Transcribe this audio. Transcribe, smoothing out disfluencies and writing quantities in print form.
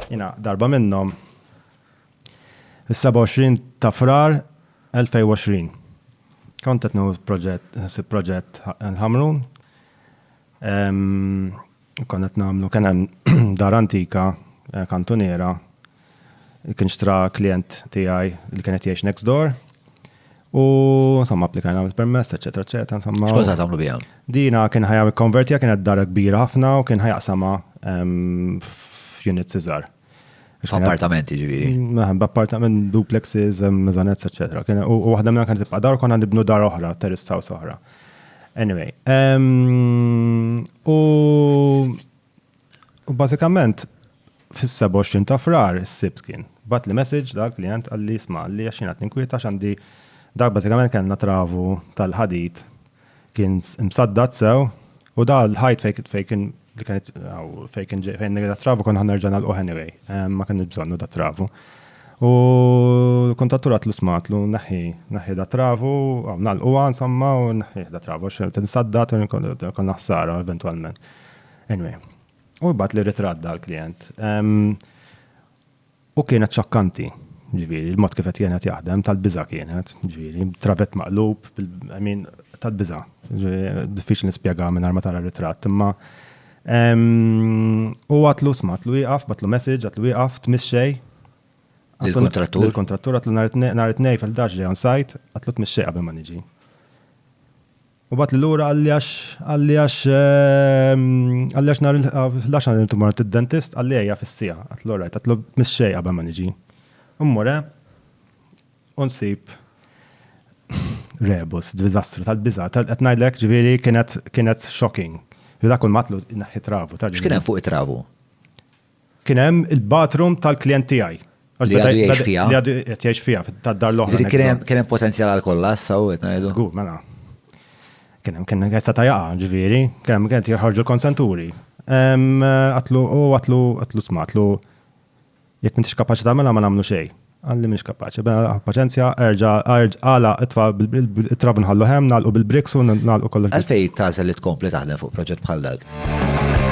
Jina, darba minnhom is-27 ta' frar 2020. Kont qed proġett Ħamrun. Kont qed nagħmlu kien hemm dar antika kantuniera kien xtra klient tiegħi li kienet jgħix next door. U insomma applikajna il-permess, eċetera, eċetera, insomma. X'kont tagħmlu biha? Dina kien ħajja konvertija kienet dara kbira ħafna u kien ħajaqsama f'units iżgħar. F'appartamenti ġifieri. B'appartament, duplexes, mezzanezz, eċetera. U waħda minnha kienet tibqa' dar u konna nibnu dar oħra, terrace house oħra. Anyway, u bażikament fis-27 ta' frar is-sibt kien. Bat li message dak klient għalli isma' li għax jiena tinkwieta x'għandi dak bażikament kellna travu tal-ħadid kien msaddat sew u da l-ħajt fejn li kienet fejn da travu konna ħanerġa' nagħlqu anyway, ma kienx bżonnu da travu. U kontatturat l smatlu naħi da travu, nagħlquha insomma u naħi da travu tinsaddat u konna ħsara eventwalment. Anyway, u bat li ritratt dal-klient. U kienet ċakkanti, ġifieri, il-mod kif qed kienet jaħdem tal-biża' kienet, ġifieri, travet maqlub, tal-biża'. Diffiċli nispjega mingħajr ma tara ritratt, imma u għatlu smatlu wieqaf, batlu message, għatlu wieqaf, tmixxej. Il-kontrattur? Il-kontrattur għatlu nhar it-tnejn fil-11 ġej on site, għatlu tmixxej qabel ma niġi. U bat li l-ura għalli għax nar il-11 għal intu marret id-dentist, għalli għajja fissija, għatlu rajt, għatlu misċej għabba ma niġi. Ummure, unsib rebus, dizastru tal-biza, għetnajdlek ġviri kienet shocking. Jida kull matlu naħi travu. X'kienem fuq it-travu? Kienem il-bathroom tal-klient tijaj. Li għadu jgħix fija? Li għadu jgħix fija, tad-dar l-oħra. Kienem potenzjal għal kollass, saw, etnajdu? Zgur, mela. Kien għajsa ta' jaqa, ġviri, kien jirħarġu l-konsenturi. Għatlu smatlu, jek mintix kapaċi ta' mela ma namlu xej. Għalli minix kapaċi. Paċenzja, għala it-travu nħallu hem, nalqu bil-briks u nalqu kollu. Għalfej tażel li tkompli taħdem fuq proġett bħal dak?